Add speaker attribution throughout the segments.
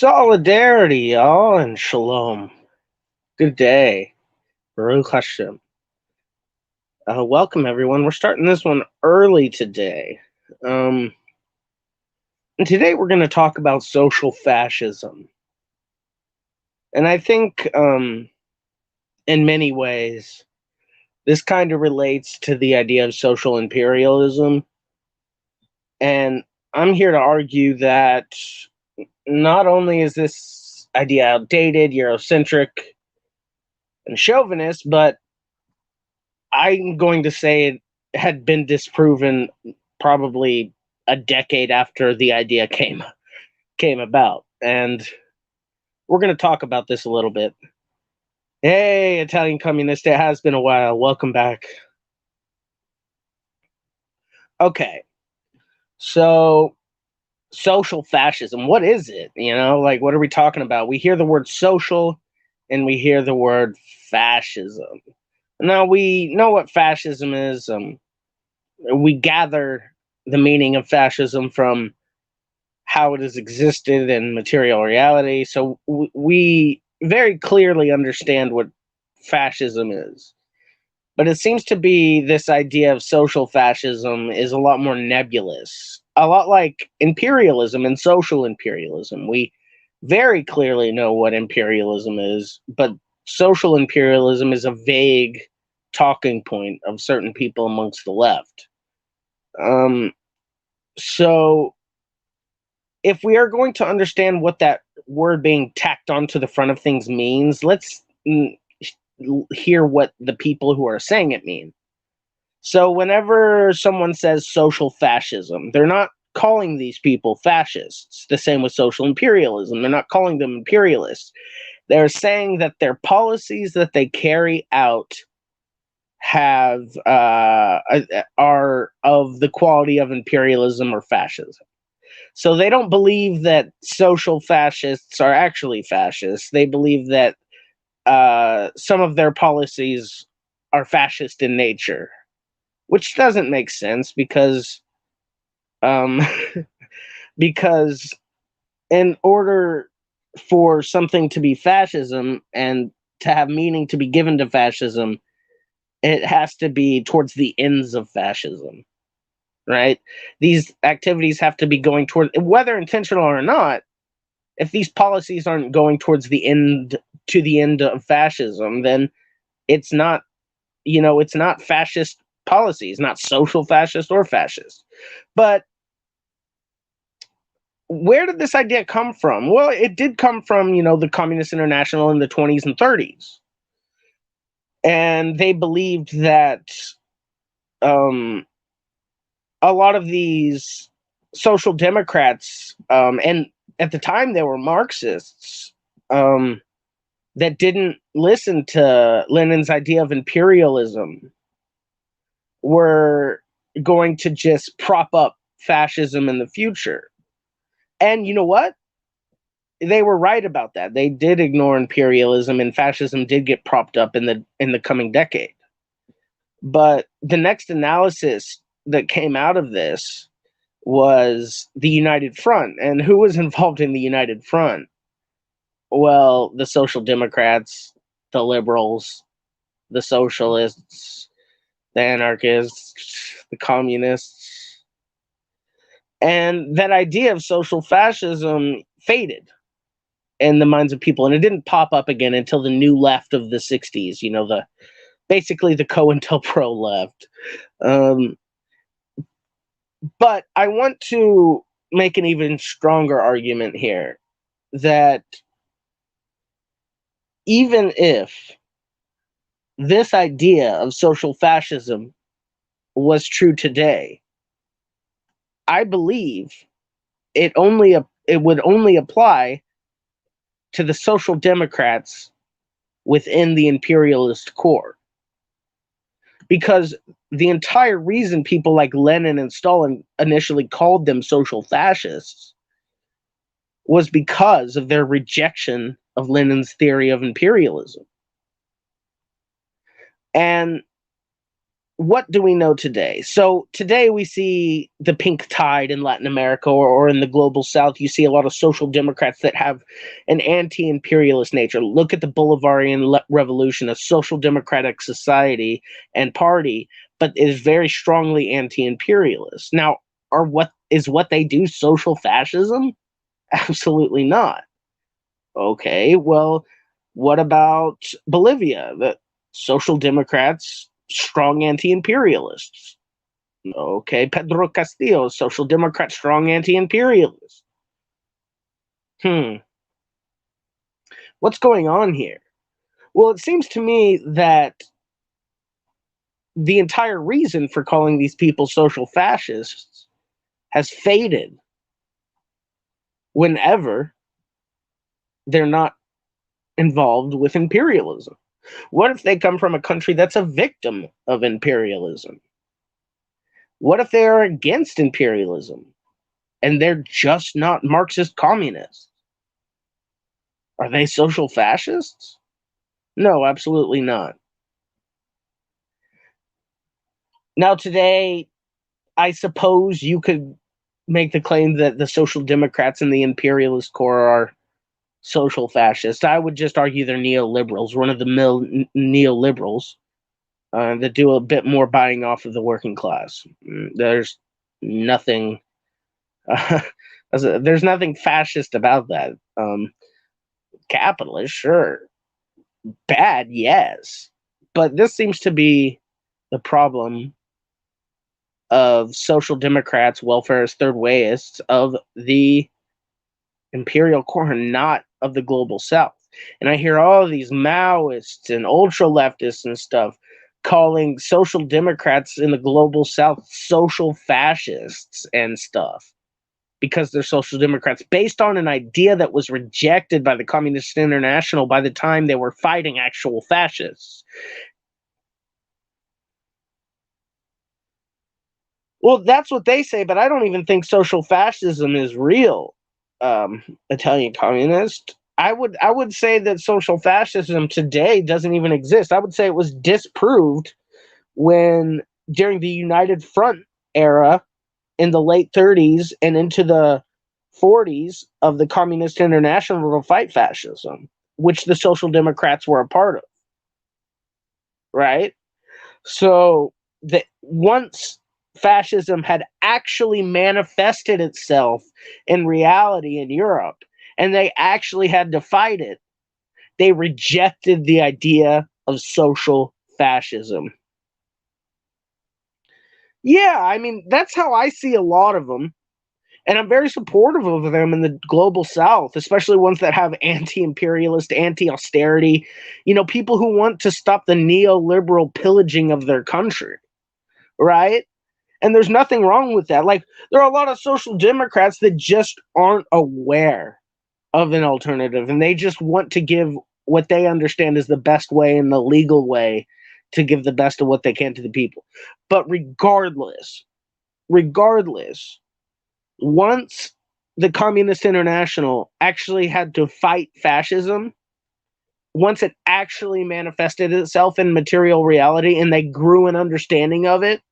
Speaker 1: Solidarity, y'all, and shalom. Good day. Baruch Hashem. Welcome, everyone. We're starting this one early today. And today we're going to talk about social fascism. And I think, in many ways, this kind of relates to the idea of social imperialism. And I'm here to argue that not only is this idea outdated, Eurocentric, and chauvinist, but I'm going to say it had been disproven probably a decade after the idea came about. And we're going to talk about this a little bit. Hey, Italian communist, it has been a while. Welcome back. Okay. So, social fascism, what is it? What are we talking about? We hear the word social and we hear the word fascism. Now, we know what fascism is. We gather the meaning of fascism from how it has existed in material reality. So we very clearly understand what fascism is. But it seems to be this idea of social fascism is a lot more nebulous, a lot like imperialism and social imperialism. We very clearly know what imperialism is, but social imperialism is a vague talking point of certain people amongst the left. So if we are going to understand what that word being tacked onto the front of things means, let's hear what the people who are saying it mean. So whenever someone says social fascism, they're not calling these people fascists. The same with social imperialism. They're not calling them imperialists. They're saying that their policies that they carry out are of the quality of imperialism or fascism. So they don't believe that social fascists are actually fascists. They believe that some of their policies are fascist in nature, which doesn't make sense because because in order for something to be fascism and to have meaning to be given to fascism, it has to be towards the ends of fascism, right? These activities have to be going toward, whether intentional or not, if these policies aren't going towards the end of fascism, then it's not, it's not fascist policies, not social fascist or fascist. But where did this idea come from? Well, it did come from, the Communist International in the 20s and 30s. And they believed that a lot of these social democrats, and at the time they were Marxists, that didn't listen to Lenin's idea of imperialism, were going to just prop up fascism in the future. And you know what? They were right about that. They did ignore imperialism, and fascism did get propped up in the coming decade. But the next analysis that came out of this was the United Front. And who was involved in the United Front? Well, the Social Democrats, the liberals, the socialists, the anarchists, the communists. And that idea of social fascism faded in the minds of people, and it didn't pop up again until the new left of the 60s, basically the COINTELPRO left. But I want to make an even stronger argument here that even if this idea of social fascism was true today, I believe it would only apply to the social democrats within the imperialist core. Because the entire reason people like Lenin and Stalin initially called them social fascists was because of their rejection of Lenin's theory of imperialism. And what do we know today? So today we see the pink tide in Latin America, or in the global south. You see a lot of social democrats that have an anti-imperialist nature. Look at the Bolivarian Revolution, a social democratic society and party, but is very strongly anti-imperialist. Now, what they do social fascism? Absolutely not. Okay, well, what about Bolivia? The social democrats, strong anti-imperialists. Okay, Pedro Castillo, social democrat, strong anti-imperialist. What's going on here? Well, it seems to me that the entire reason for calling these people social fascists has faded whenever they're not involved with imperialism. What if they come from a country that's a victim of imperialism? What if they are against imperialism and they're just not Marxist communists? Are they social fascists? No, absolutely not. Now, today, I suppose you could make the claim that the social democrats and the imperialist core are social fascists. I would just argue they're neoliberals, run of the mill neoliberals that do a bit more buying off of the working class. There's nothing. There's nothing fascist about that. Capitalist, sure. Bad, yes. But this seems to be the problem of social democrats, welfarist, third wayists, of the imperial core, not of the global south. And I hear all of these Maoists and ultra leftists and stuff calling social democrats in the global south social fascists and stuff because they're social democrats based on an idea that was rejected by the Communist International by the time they were fighting actual fascists. Well, that's what they say, but I don't even think social fascism is real. Italian communist. I would say that social fascism today doesn't even exist. I would say it was disproved when during the United Front era in the late 30s and into the 40s of the Communist International to fight fascism, which the Social Democrats were a part of, right? So that once fascism had actually manifested itself in reality in Europe and they actually had to fight it, they rejected the idea of social fascism. Yeah, I mean, that's how I see a lot of them. And I'm very supportive of them in the global south, especially ones that have anti-imperialist, anti-austerity, people who want to stop the neoliberal pillaging of their country, right? And there's nothing wrong with that. Like, there are a lot of social democrats that just aren't aware of an alternative, and they just want to give what they understand is the best way and the legal way to give the best of what they can to the people. But regardless, once the Communist International actually had to fight fascism, once it actually manifested itself in material reality and they grew an understanding of it,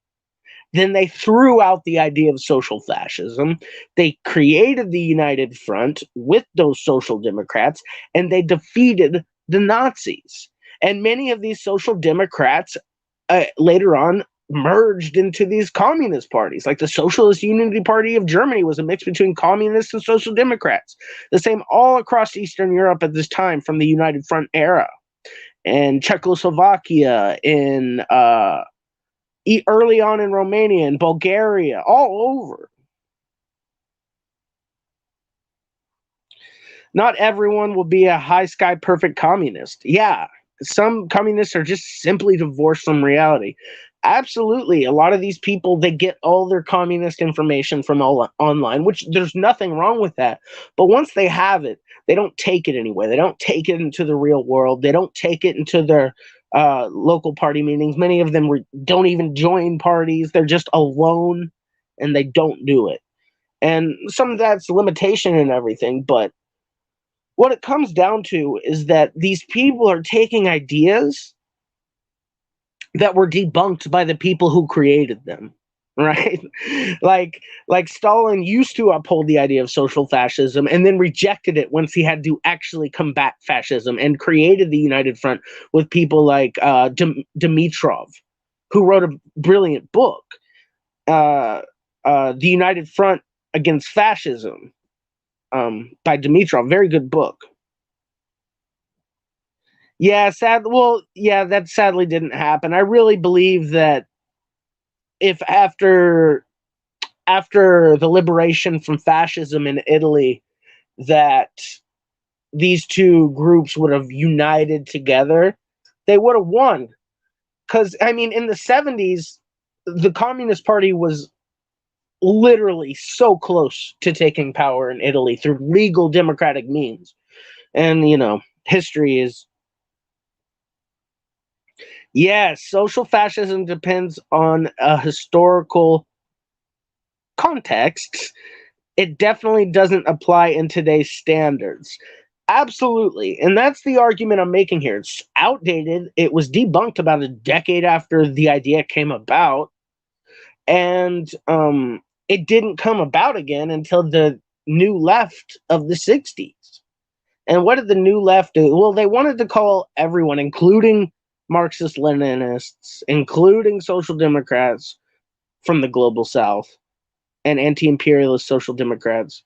Speaker 1: then they threw out the idea of social fascism. They created the United Front with those social democrats, and they defeated the Nazis. And many of these social democrats later on merged into these communist parties. Like the Socialist Unity Party of Germany was a mix between communists and social democrats. The same all across Eastern Europe at this time from the United Front era. And Czechoslovakia, in early on in Romania and Bulgaria, all over. Not everyone will be a high sky perfect communist. Yeah, some communists are just simply divorced from reality. Absolutely. A lot of these people, they get all their communist information from online, which there's nothing wrong with that. But once they have it, they don't take it anywhere. They don't take it into the real world. They don't take it into their local party meetings. Many of them don't even join parties. They're just alone and they don't do it. And some of that's limitation and everything. But what it comes down to is that these people are taking ideas that were debunked by the people who created them, right? like Stalin used to uphold the idea of social fascism and then rejected it once he had to actually combat fascism, and created the United Front with people like Dimitrov, who wrote a brilliant book, The United Front Against Fascism, by Dimitrov. Very good book. Yeah, that sadly didn't happen. I really believe that if after the liberation from fascism in Italy, that these two groups would have united together, they would have won. Because, I mean, in the 70s, the Communist Party was literally so close to taking power in Italy through legal democratic means. And, history is. Yes, social fascism depends on a historical context. It definitely doesn't apply in today's standards. Absolutely. And that's the argument I'm making here. It's outdated. It was debunked about a decade after the idea came about. And it didn't come about again until the new left of the 60s. And what did the new left do? Well, they wanted to call everyone, including Marxist Leninists, including Social Democrats from the global South, and anti-imperialist Social Democrats,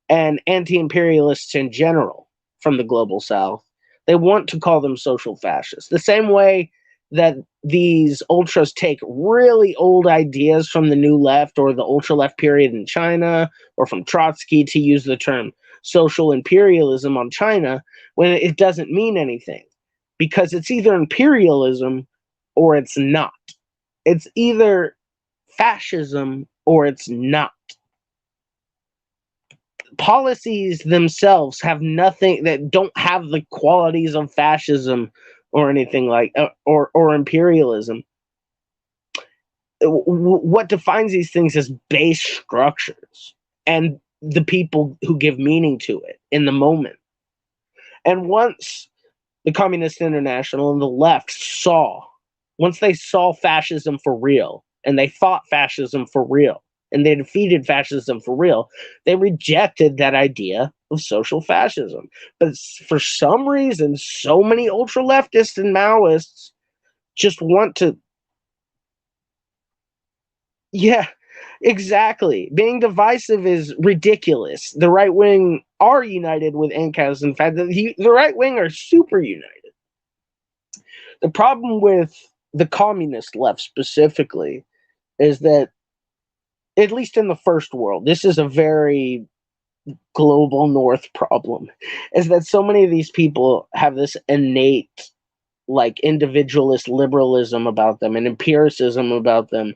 Speaker 1: and anti-imperialists in general from the global South. They want to call them social fascists. The same way that these ultras take really old ideas from the New Left or the ultra-left period in China, or from Trotsky, to use the term social imperialism on China, when it doesn't mean anything. Because it's either imperialism or it's not. It's either fascism or it's not. Policies themselves have nothing, that don't have the qualities of fascism or anything like, or imperialism. What defines these things is base structures and the people who give meaning to it in the moment. And once the Communist International and the left once they saw fascism for real, and they fought fascism for real, and they defeated fascism for real, they rejected that idea of social fascism. But for some reason, so many ultra-leftists and Maoists just want to. Yeah, exactly. Being divisive is ridiculous. The right wing are united with NCAS. In fact, the right wing are super united. The problem with the communist left specifically is that, at least in the first world, this is a very global north problem, is that so many of these people have this innate, like, individualist liberalism about them and empiricism about them,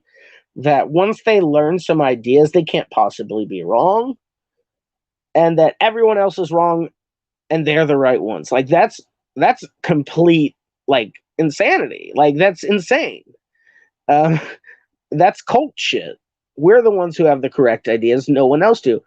Speaker 1: that once they learn some ideas, they can't possibly be wrong, and that everyone else is wrong and they're the right ones. Like, that's complete, like, insanity. Like, that's insane. Um, that's cult shit. We're the ones who have the correct ideas. No one else do.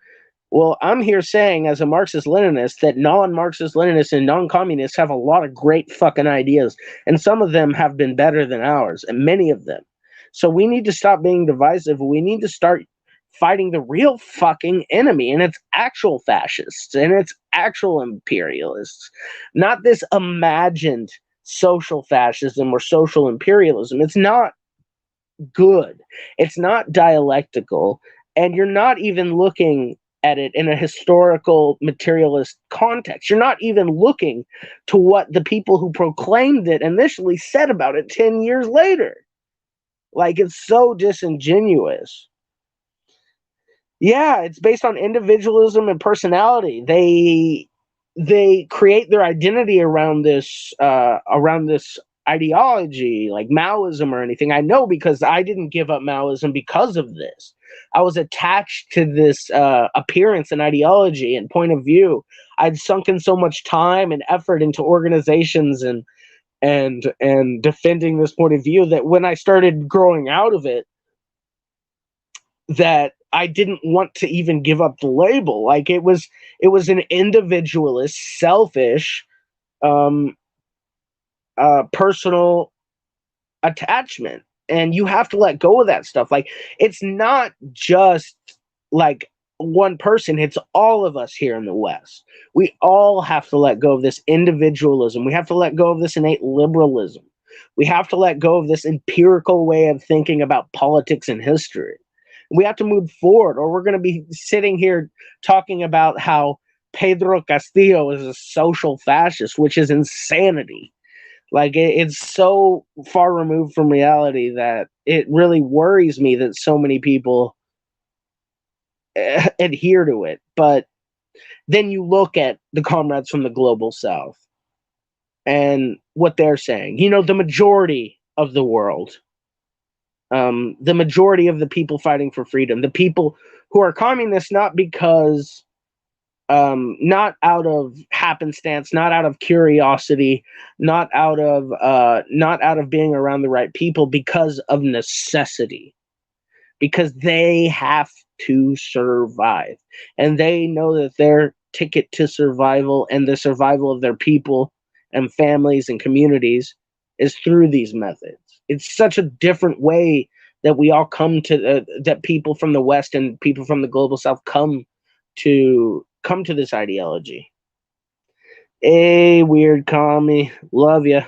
Speaker 1: Well, I'm here saying, as a Marxist-Leninist, that non-Marxist-Leninists and non-communists have a lot of great fucking ideas, and some of them have been better than ours, and many of them. So we need to stop being divisive. We need to start fighting the real fucking enemy, and it's actual fascists, and it's actual imperialists, not this imagined social fascism or social imperialism. It's not good. It's not dialectical, and you're not even looking at it in a historical materialist context. You're not even looking to what the people who proclaimed it initially said about it 10 years later. Like, it's so disingenuous. Yeah, it's based on individualism and personality. They create their identity around this ideology, like Maoism or anything. I know, because I didn't give up Maoism because of this. I was attached to this appearance and ideology and point of view. I'd sunk in so much time and effort into organizations and defending this point of view, that when I started growing out of it, that I didn't want to even give up the label. Like, it was an individualist, selfish, personal attachment, and you have to let go of that stuff. Like, it's not just like one person, it's all of us here in the West. We all have to let go of this individualism. We have to let go of this innate liberalism. We have to let go of this empirical way of thinking about politics and history. We have to move forward, or we're going to be sitting here talking about how Pedro Castillo is a social fascist, which is insanity. Like, it's so far removed from reality that it really worries me that so many people adhere to it. But then you look at the comrades from the global South and what they're saying. You know, the majority of the world, the majority of the people fighting for freedom, the people who are communists, not because, not out of happenstance, not out of curiosity, not out of being around the right people, because of necessity, because they have to survive, and they know that their ticket to survival and the survival of their people and families and communities is through these methods. It's such a different way that we all come to, that people from the West and people from the global South come to this ideology. Hey, weird commie, love you.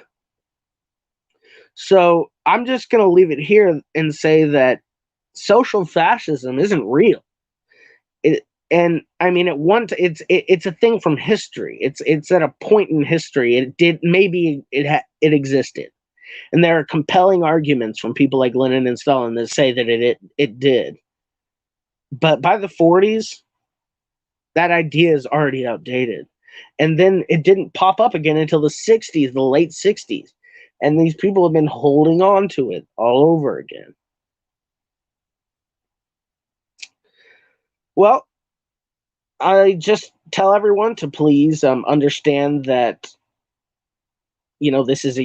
Speaker 1: So I'm just gonna leave it here and say that social fascism isn't real. And I mean, it's a thing from history. It's at a point in history. It existed, and there are compelling arguments from people like Lenin and Stalin that say that it did. But by the 40s, that idea is already outdated, and then it didn't pop up again until the 60s, the late 60s, and these people have been holding on to it all over again. Well, I just tell everyone to please understand that, you know, this is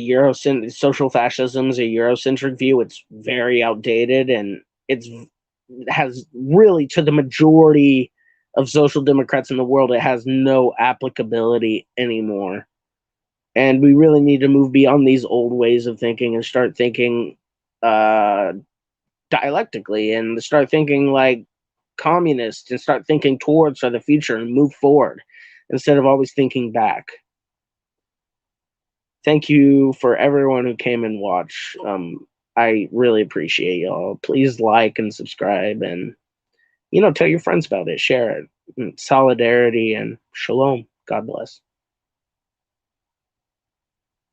Speaker 1: social fascism is a Eurocentric view. It's very outdated, and it has really, to the majority of social democrats in the world, it has no applicability anymore. And we really need to move beyond these old ways of thinking and start thinking dialectically, and start thinking like communists, and start thinking towards the future and move forward instead of always thinking back. Thank you for everyone who came and watched. I really appreciate y'all. Please like and subscribe, and, you know, tell your friends about it, share it. Solidarity and shalom. God bless.